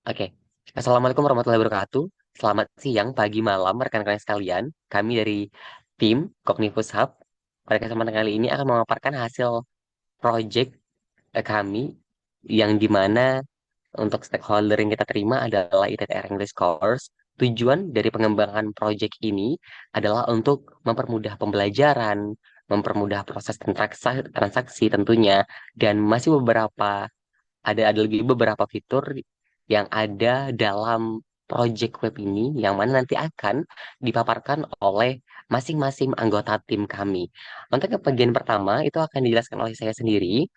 Oke. Assalamualaikum warahmatullahi wabarakatuh. Selamat siang, pagi, malam, rekan-rekan sekalian. Kami dari tim Kognifus Hub pada kesempatan kali ini akan memaparkan hasil project kami yang dimana untuk stakeholder yang kita terima adalah ITTR English Course. Tujuan dari pengembangan project ini adalah untuk mempermudah pembelajaran, mempermudah proses transaksi tentunya, dan masih ada lagi beberapa fitur yang ada dalam project web ini yang mana nanti akan dipaparkan oleh masing-masing anggota tim kami. Untuk ke bagian pertama itu akan dijelaskan oleh saya sendiri.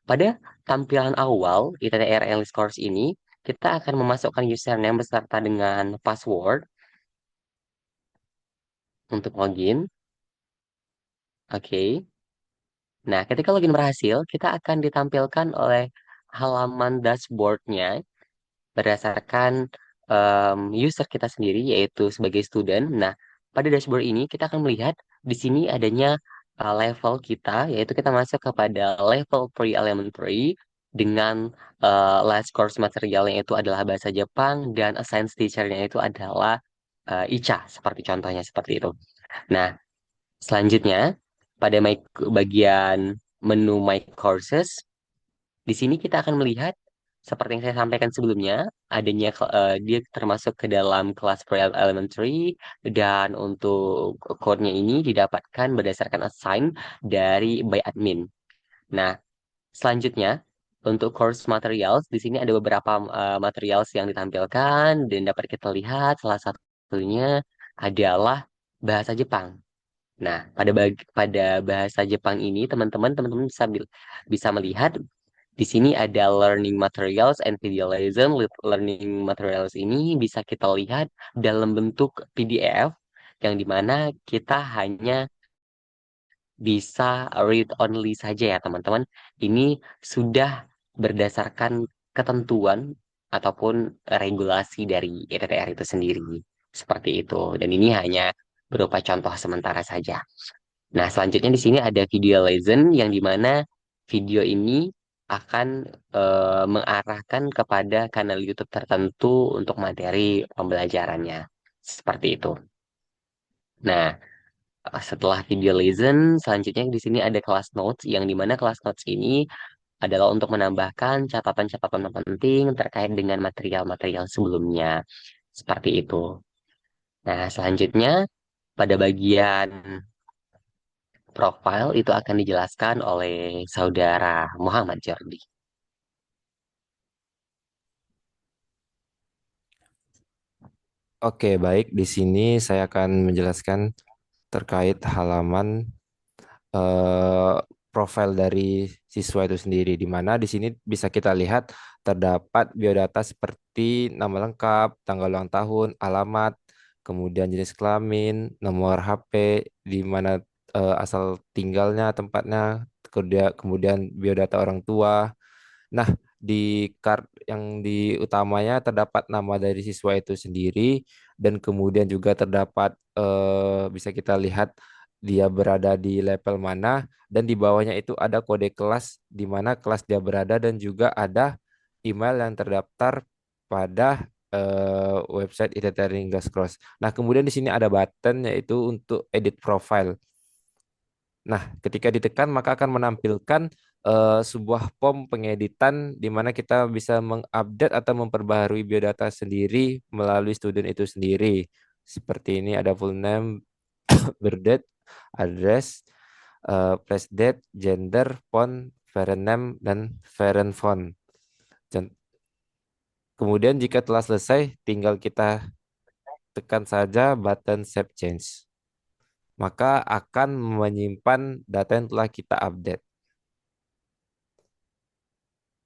Pada tampilan awal ITTR English Course ini, kita akan memasukkan username beserta dengan password untuk login. Oke. Nah, ketika login berhasil, kita akan ditampilkan oleh halaman dashboardnya berdasarkan user kita sendiri, yaitu sebagai student. Nah, pada dashboard ini kita akan melihat di sini adanya level kita, yaitu kita masuk kepada level pre-elementary dengan last course materialnya itu adalah bahasa Jepang dan assigned teacher-nya itu adalah Icha, seperti contohnya seperti itu. Nah, selanjutnya pada bagian menu My Courses, di sini kita akan melihat seperti yang saya sampaikan sebelumnya, dia termasuk ke dalam kelas pre-elementary dan untuk code-nya ini didapatkan berdasarkan assign dari by admin. Nah, selanjutnya untuk course materials di sini ada beberapa materials yang ditampilkan dan dapat kita lihat salah satunya adalah bahasa Jepang. Nah, pada bahasa Jepang ini teman-teman bisa melihat di sini ada learning materials and video lesson. Learning materials ini bisa kita lihat dalam bentuk PDF yang dimana kita hanya bisa read only saja ya teman-teman. Ini sudah berdasarkan ketentuan ataupun regulasi dari ETTR itu sendiri. Seperti itu. Dan ini hanya berupa contoh sementara saja. Nah, selanjutnya di sini ada video lesson yang dimana video ini akan mengarahkan kepada kanal YouTube tertentu untuk materi pembelajarannya. Seperti itu. Nah, setelah video lesson, selanjutnya di sini ada kelas notes yang dimana kelas notes ini adalah untuk menambahkan catatan-catatan penting terkait dengan material-material sebelumnya. Seperti itu. Nah, selanjutnya pada bagian profile itu akan dijelaskan oleh saudara Muhammad Jordi. Oke, baik. Di sini saya akan menjelaskan terkait halaman eh, profil dari siswa itu sendiri, di mana di sini bisa kita lihat terdapat biodata seperti nama lengkap, tanggal ulang tahun, alamat, kemudian jenis kelamin, nomor HP, di mana asal tinggalnya, tempatnya, kemudian biodata orang tua. Nah, di card yang di utamanya terdapat nama dari siswa itu sendiri dan kemudian juga terdapat bisa kita lihat dia berada di level mana dan di bawahnya itu ada kode kelas di mana kelas dia berada dan juga ada email yang terdaftar pada website e-learning Cross. Nah, kemudian di sini ada button yaitu untuk edit profile. Nah, ketika ditekan maka akan menampilkan sebuah form pengeditan di mana kita bisa mengupdate atau memperbaharui biodata sendiri melalui student itu sendiri. Seperti ini ada full name, birthdate, address, place date, gender, font, parent name, dan parent font. Dan kemudian jika telah selesai, tinggal kita tekan saja button Save Change. Maka akan menyimpan data yang telah kita update.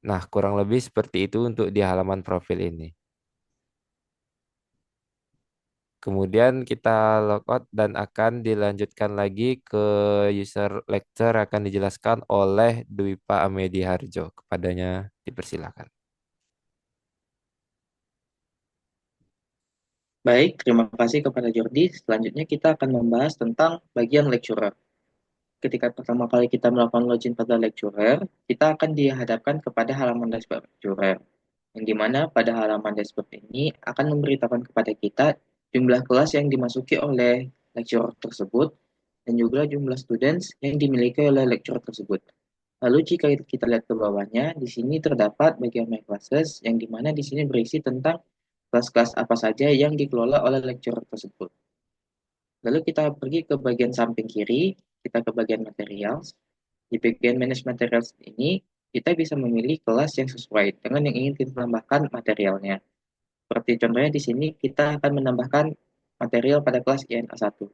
Nah, kurang lebih seperti itu untuk di halaman profil ini. Kemudian kita logout dan akan dilanjutkan lagi ke user lecture akan dijelaskan oleh Dwipa Amedi Harjo. Kepadanya dipersilakan. Baik, terima kasih kepada Jordi. Selanjutnya kita akan membahas tentang bagian lecturer. Ketika pertama kali kita melakukan login pada lecturer, kita akan dihadapkan kepada halaman dashboard lecturer. yang dimana pada halaman dashboard ini akan memberitakan kepada kita jumlah kelas yang dimasuki oleh lecturer tersebut dan juga jumlah students yang dimiliki oleh lecturer tersebut. Lalu jika kita lihat ke bawahnya, di sini terdapat bagian My Classes yang dimana di sini berisi tentang kelas-kelas apa saja yang dikelola oleh lecturer tersebut. Lalu kita pergi ke bagian samping kiri, kita ke bagian materials. Di bagian manage materials ini, kita bisa memilih kelas yang sesuai dengan yang ingin kita tambahkan materialnya. Seperti contohnya di sini kita akan menambahkan material pada kelas INA 1.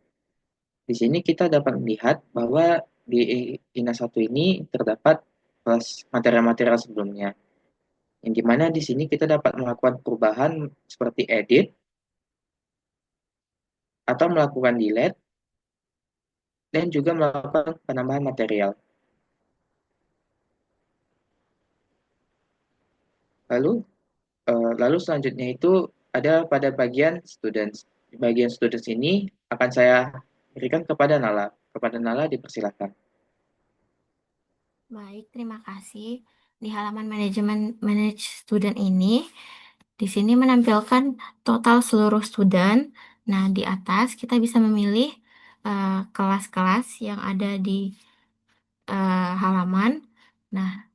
Di sini kita dapat melihat bahwa di INA 1 ini terdapat kelas material-material sebelumnya. Yang dimana di sini kita dapat melakukan perubahan seperti edit atau melakukan delete dan juga melakukan penambahan material. Lalu lalu selanjutnya itu ada pada bagian students. Di bagian students ini akan saya berikan kepada Nala. Kepada Nala dipersilakan. Baik, terima kasih. Di halaman manajemen manage student ini, di sini menampilkan total seluruh student. Nah, di atas kita bisa memilih kelas-kelas yang ada di halaman. Nah,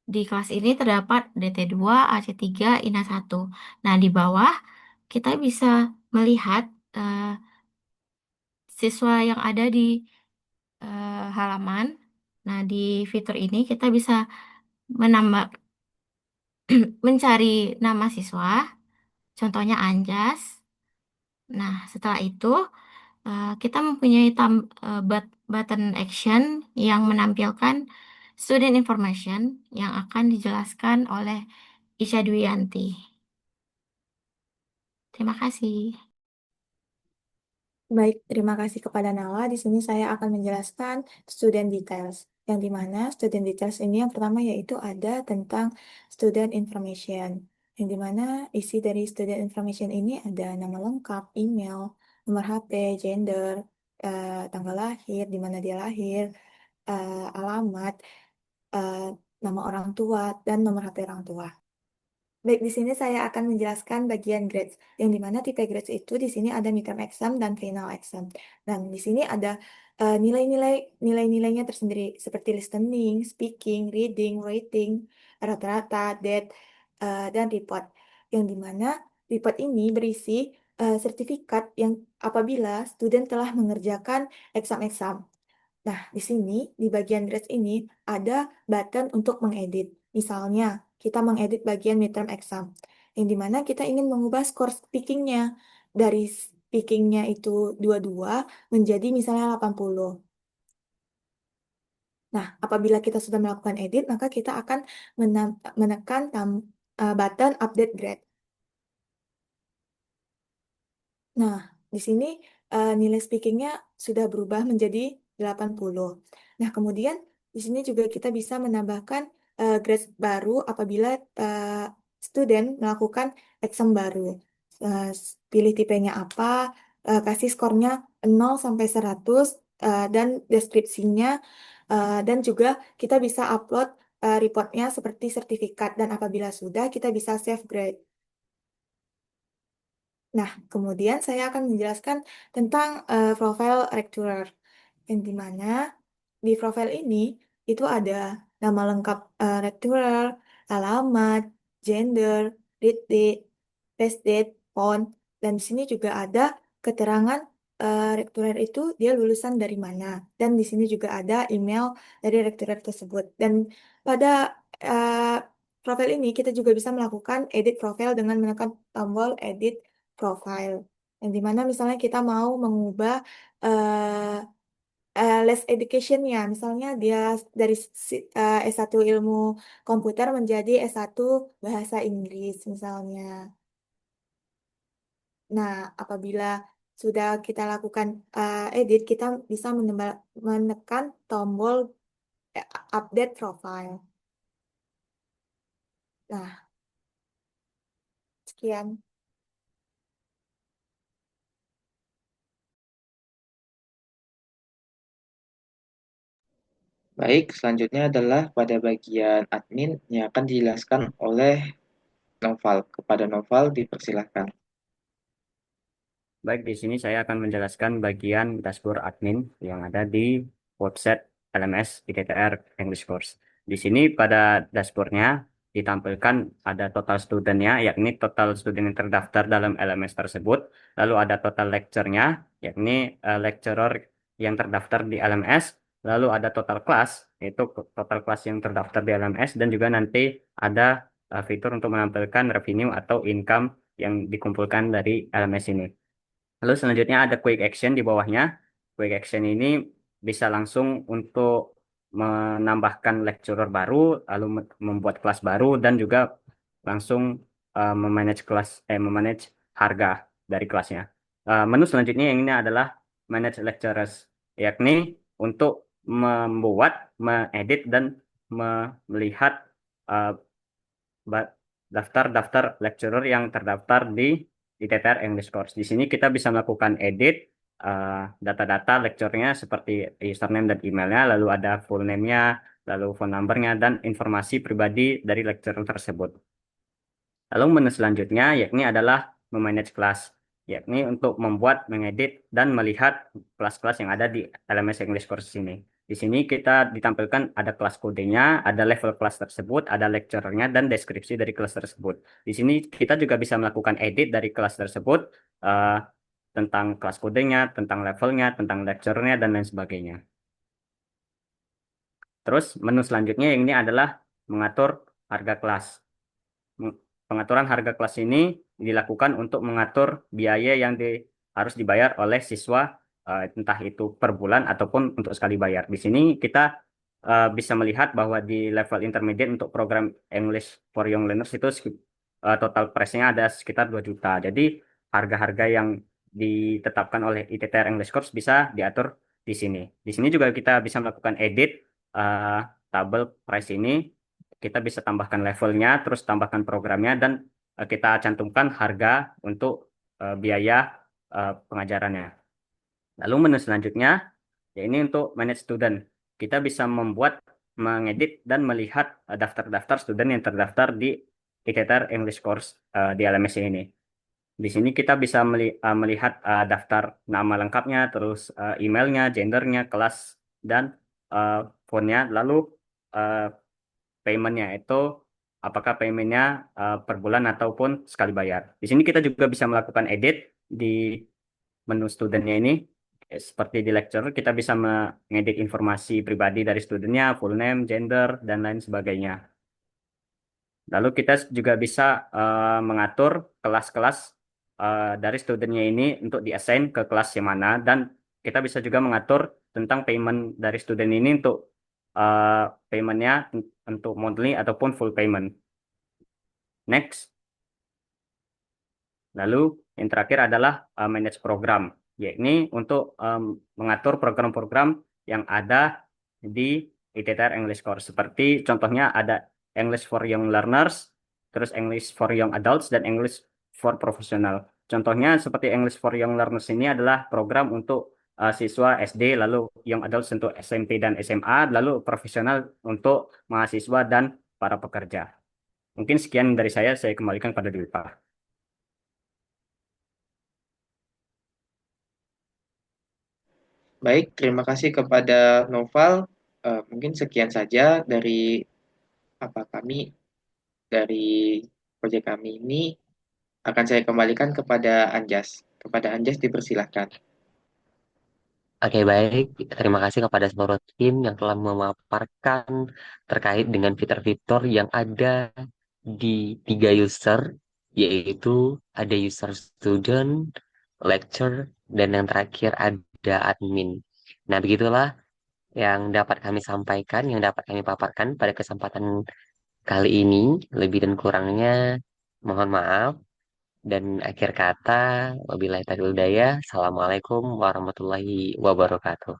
di kelas ini terdapat DT2, AC3, INA 1. Nah, di bawah kita bisa melihat siswa yang ada di halaman. Nah, di fitur ini kita bisa menambah mencari nama siswa, contohnya Anjas. Nah, setelah itu kita mempunyai button action yang menampilkan student information yang akan dijelaskan oleh Isya Dwiyanti. Terima kasih. Baik, terima kasih kepada Nala. Di sini saya akan menjelaskan student details. Yang di mana student details ini yang pertama yaitu ada tentang student information. Yang di mana isi dari student information ini ada nama lengkap, email, nomor HP, gender, tanggal lahir, di mana dia lahir, alamat, eh, nama orang tua, dan nomor HP orang tua. Baik, di sini saya akan menjelaskan bagian grades, yang dimana tipe grades itu di sini ada midterm exam dan final exam. Dan di sini ada nilai-nilainya tersendiri seperti listening, speaking, reading, writing, rata-rata, DET, dan report. Yang dimana report ini berisi sertifikat yang apabila student telah mengerjakan exam-exam. Nah, di sini, di bagian grades ini, ada button untuk mengedit. Misalnya, kita mengedit bagian midterm exam, yang dimana kita ingin mengubah skor speakingnya. Dari speakingnya itu 22 menjadi misalnya 80. Nah, apabila kita sudah melakukan edit, maka kita akan menekan button update grade. Nah, di sini nilai speakingnya sudah berubah menjadi 80. Nah, kemudian di sini juga kita bisa menambahkan grade baru apabila student melakukan exam baru. Pilih tipenya apa, kasih skornya 0 sampai 100, dan deskripsinya, dan juga kita bisa upload reportnya seperti sertifikat, dan apabila sudah, kita bisa save grade. Nah, kemudian saya akan menjelaskan tentang profil lecturer, yang dimana di profil ini itu ada nama lengkap lecturer, alamat, gender, read date, test date, font, dan di sini juga ada keterangan lecturer itu dia lulusan dari mana, dan di sini juga ada email dari lecturer tersebut. Dan pada eh, profil ini kita juga bisa melakukan edit profil dengan menekan tombol edit profile. Yang dimana misalnya kita mau mengubah less education-nya, misalnya dia dari S1 ilmu komputer menjadi S1 bahasa Inggris misalnya. Nah, apabila sudah kita lakukan edit, kita bisa menekan tombol update profile. Nah, sekian. Baik, selanjutnya adalah pada bagian admin yang akan dijelaskan oleh Noval. Kepada Noval dipersilahkan. Baik, di sini saya akan menjelaskan bagian dashboard admin yang ada di website LMS ITTR English Course. Di sini pada dashboardnya ditampilkan ada total studentnya, yakni total student yang terdaftar dalam LMS tersebut. Lalu ada total lecture-nya, yakni lecturer yang terdaftar di LMS. Lalu ada total kelas, yaitu total kelas yang terdaftar di LMS. Dan juga nanti ada fitur untuk menampilkan revenue atau income yang dikumpulkan dari LMS ini. Lalu selanjutnya ada quick action di bawahnya. Quick action ini bisa langsung untuk menambahkan lecturer baru, lalu membuat kelas baru, dan juga langsung memanage memanage harga dari kelasnya. Menu selanjutnya yang ini adalah manage lecturers, yakni untuk membuat, mengedit, dan melihat uh, daftar-daftar lecturer yang terdaftar di ITTR English Course. Di sini kita bisa melakukan edit data-data lecturenya seperti username dan emailnya, lalu ada full name-nya, lalu phone number-nya, dan informasi pribadi dari lecturer tersebut. Lalu menu selanjutnya yakni adalah memanage kelas, yakni untuk membuat, mengedit, dan melihat kelas-kelas yang ada di LMS English Course ini. Di sini kita ditampilkan ada kelas kodenya, ada level kelas tersebut, ada lecturernya, dan deskripsi dari kelas tersebut. Di sini kita juga bisa melakukan edit dari kelas tersebut, eh, tentang kelas kodenya, tentang levelnya, tentang lecturernya, dan lain sebagainya. Terus menu selanjutnya yang ini adalah mengatur harga kelas. Pengaturan harga kelas ini dilakukan untuk mengatur biaya yang harus dibayar oleh siswa, entah itu per bulan ataupun untuk sekali bayar. Di sini kita bisa melihat bahwa di level intermediate untuk program English for Young Learners itu total price-nya ada sekitar 2 juta. Jadi harga-harga yang ditetapkan oleh ITTR English Course bisa diatur di sini. Di sini juga kita bisa melakukan edit tabel price ini. Kita bisa tambahkan levelnya, terus tambahkan programnya, dan kita cantumkan harga untuk biaya pengajarannya. Lalu menu selanjutnya, ya ini untuk manage student. Kita bisa membuat, mengedit, dan melihat daftar-daftar student yang terdaftar di ITTR English Course di LMS ini. Di sini kita bisa melihat daftar nama lengkapnya, terus emailnya, gendernya, kelas, dan phone-nya. Lalu paymentnya itu apakah paymentnya per bulan ataupun sekali bayar. Di sini kita juga bisa melakukan edit di menu studentnya ini. Seperti di lecture, kita bisa mengedit informasi pribadi dari studentnya, full name, gender, dan lain sebagainya. Lalu kita juga bisa mengatur kelas-kelas dari studentnya ini untuk di-assign ke kelas yang mana, dan kita bisa juga mengatur tentang payment dari student ini untuk paymentnya untuk monthly ataupun full payment. Next. Lalu yang terakhir adalah manage program, yakni untuk mengatur program-program yang ada di ITTR English Course. Seperti contohnya ada English for Young Learners, terus English for Young Adults, dan English for Professional. Contohnya seperti English for Young Learners ini adalah program untuk siswa SD, lalu Young Adults untuk SMP dan SMA, lalu profesional untuk mahasiswa dan para pekerja. Mungkin sekian dari saya kembalikan pada Dwi Pak. Baik, terima kasih kepada Noval. Mungkin sekian saja dari kami dari proyek kami ini. Akan saya kembalikan kepada Anjas. Kepada Anjas dipersilahkan. Oke, baik. Terima kasih kepada seluruh tim yang telah memaparkan terkait dengan fitur-fitur yang ada di 3 user, yaitu ada user student, lecture, dan yang terakhir ada admin. Nah, begitulah yang dapat kami sampaikan, yang dapat kami paparkan pada kesempatan kali ini. Lebih dan kurangnya, mohon maaf. Dan akhir kata, wabillahi taufiq wal hidayah. Assalamualaikum warahmatullahi wabarakatuh.